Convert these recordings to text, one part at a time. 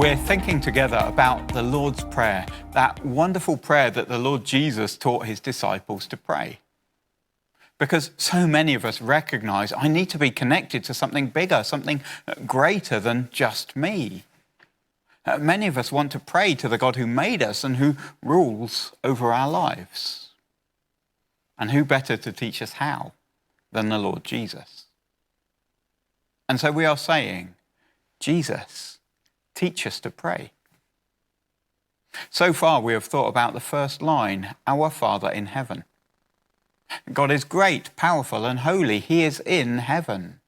We're thinking together about the Lord's Prayer, that wonderful prayer that the Lord Jesus taught his disciples to pray. Because so many of us recognize I need to be connected to something bigger, something greater than just me. Many of us want to pray to the God who made us and who rules over our lives. And who better to teach us how than the Lord Jesus? And so we are saying, Jesus, teach us to pray. So far we have thought about the first line, our Father in heaven. God is great, powerful and holy. He is in heaven.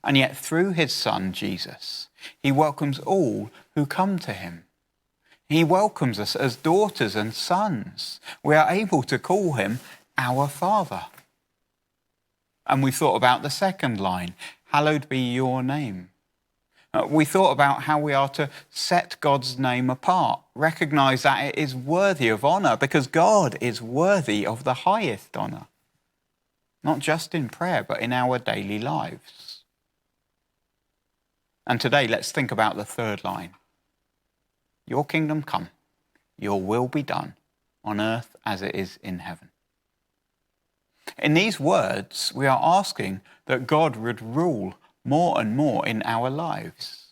And yet through his Son, Jesus, he welcomes all who come to him. He welcomes us as daughters and sons. We are able to call him our Father. And we thought about the second line, hallowed be your name. We thought about how we are to set God's name apart, recognize that it is worthy of honor because God is worthy of the highest honor, not just in prayer, but in our daily lives. And today, let's think about the third line. Your kingdom come, your will be done on earth as it is in heaven. In these words, we are asking that God would rule more and more in our lives,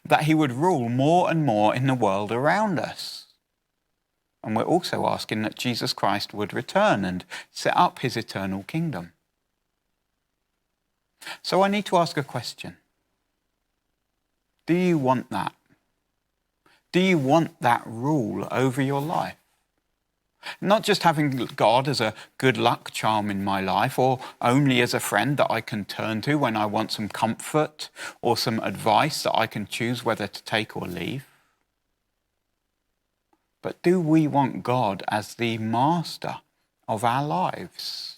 that he would rule more and more in the world around us. And we're also asking that Jesus Christ would return and set up his eternal kingdom. So I need to ask a question. Do you want that? Do you want that rule over your life? Not just having God as a good luck charm in my life or only as a friend that I can turn to when I want some comfort or some advice that I can choose whether to take or leave. But do we want God as the master of our lives?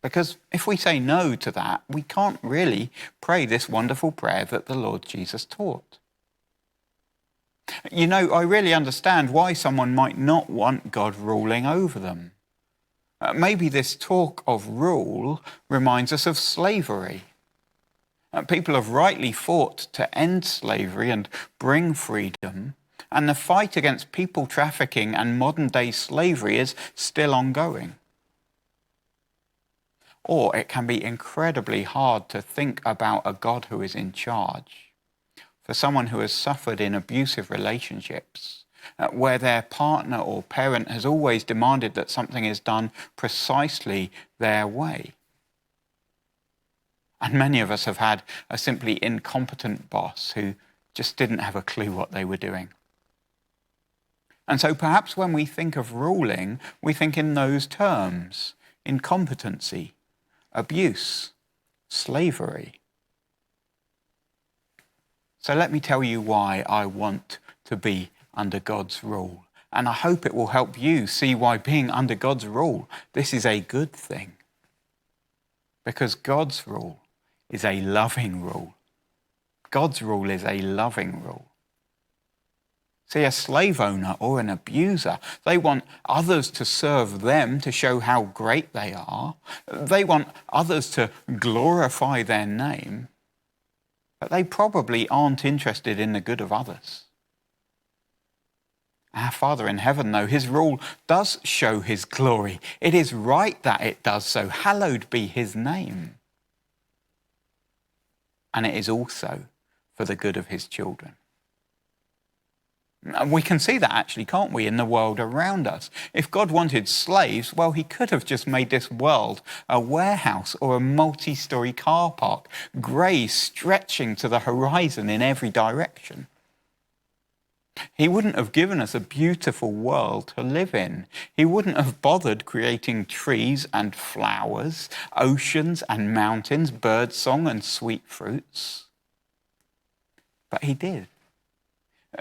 Because if we say no to that, we can't really pray this wonderful prayer that the Lord Jesus taught. You know, I really understand why someone might not want God ruling over them. Maybe this talk of rule reminds us of slavery. People have rightly fought to end slavery and bring freedom, and the fight against people trafficking and modern-day slavery is still ongoing. Or it can be incredibly hard to think about a God who is in charge. For someone who has suffered in abusive relationships, where their partner or parent has always demanded that something is done precisely their way. And many of us have had a simply incompetent boss who just didn't have a clue what they were doing. And so perhaps when we think of ruling, we think in those terms: incompetency, abuse, slavery. So let me tell you why I want to be under God's rule. And I hope it will help you see why being under God's rule, this is a good thing. Because God's rule is a loving rule. God's rule is a loving rule. See, a slave owner or an abuser, they want others to serve them to show how great they are. They want others to glorify their name. But they probably aren't interested in the good of others. Our Father in heaven, though, his rule does show his glory. It is right that it does so. Hallowed be his name. And it is also for the good of his children. And we can see that actually, can't we, in the world around us? If God wanted slaves, well, he could have just made this world a warehouse or a multi-story car park, grey stretching to the horizon in every direction. He wouldn't have given us a beautiful world to live in. He wouldn't have bothered creating trees and flowers, oceans and mountains, birdsong and sweet fruits. But he did.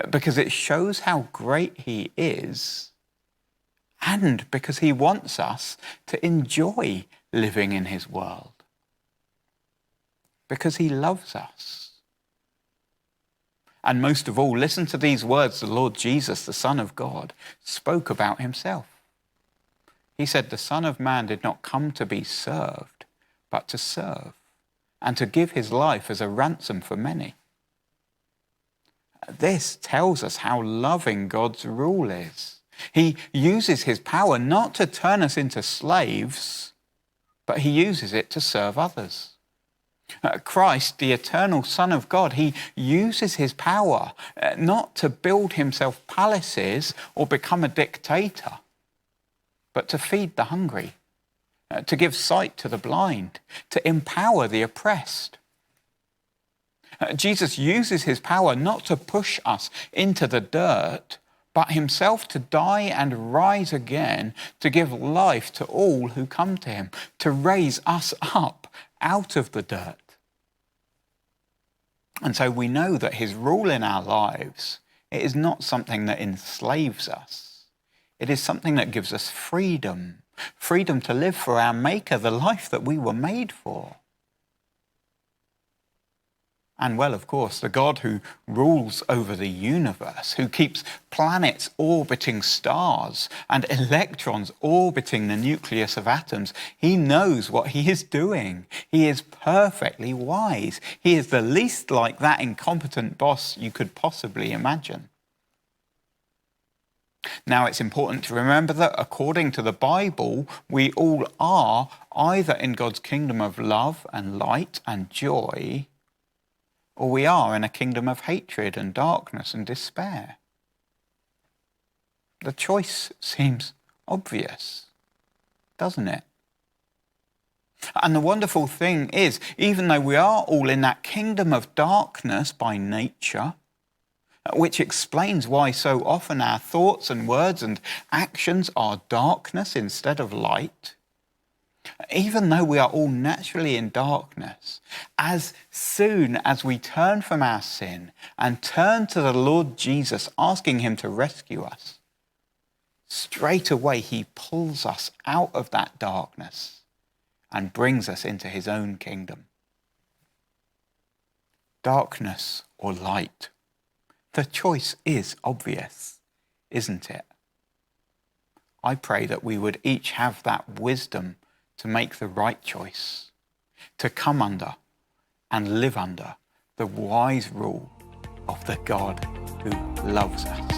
Because it shows how great he is, and because he wants us to enjoy living in his world. Because he loves us. And most of all, listen to these words the Lord Jesus, the Son of God, spoke about himself. He said, the Son of Man did not come to be served, but to serve, and to give his life as a ransom for many. This tells us how loving God's rule is. He uses his power not to turn us into slaves, but he uses it to serve others. Christ, the eternal Son of God, he uses his power not to build himself palaces or become a dictator, but to feed the hungry, to give sight to the blind, to empower the oppressed. Jesus uses his power not to push us into the dirt, but himself to die and rise again, to give life to all who come to him, to raise us up out of the dirt. And so we know that his rule in our lives, it is not something that enslaves us. It is something that gives us freedom, freedom to live for our Maker, the life that we were made for. And well, of course, the God who rules over the universe, who keeps planets orbiting stars and electrons orbiting the nucleus of atoms, he knows what he is doing. He is perfectly wise. He is the least like that incompetent boss you could possibly imagine. Now, it's important to remember that according to the Bible, we all are either in God's kingdom of love and light and joy, or we are in a kingdom of hatred and darkness and despair. The choice seems obvious, doesn't it? And the wonderful thing is, even though we are all in that kingdom of darkness by nature, which explains why so often our thoughts and words and actions are darkness instead of light, even though we are all naturally in darkness, as soon as we turn from our sin and turn to the Lord Jesus, asking him to rescue us, straight away he pulls us out of that darkness and brings us into his own kingdom. Darkness or light? The choice is obvious, isn't it? I pray that we would each have that wisdom to make the right choice, to come under and live under the wise rule of the God who loves us.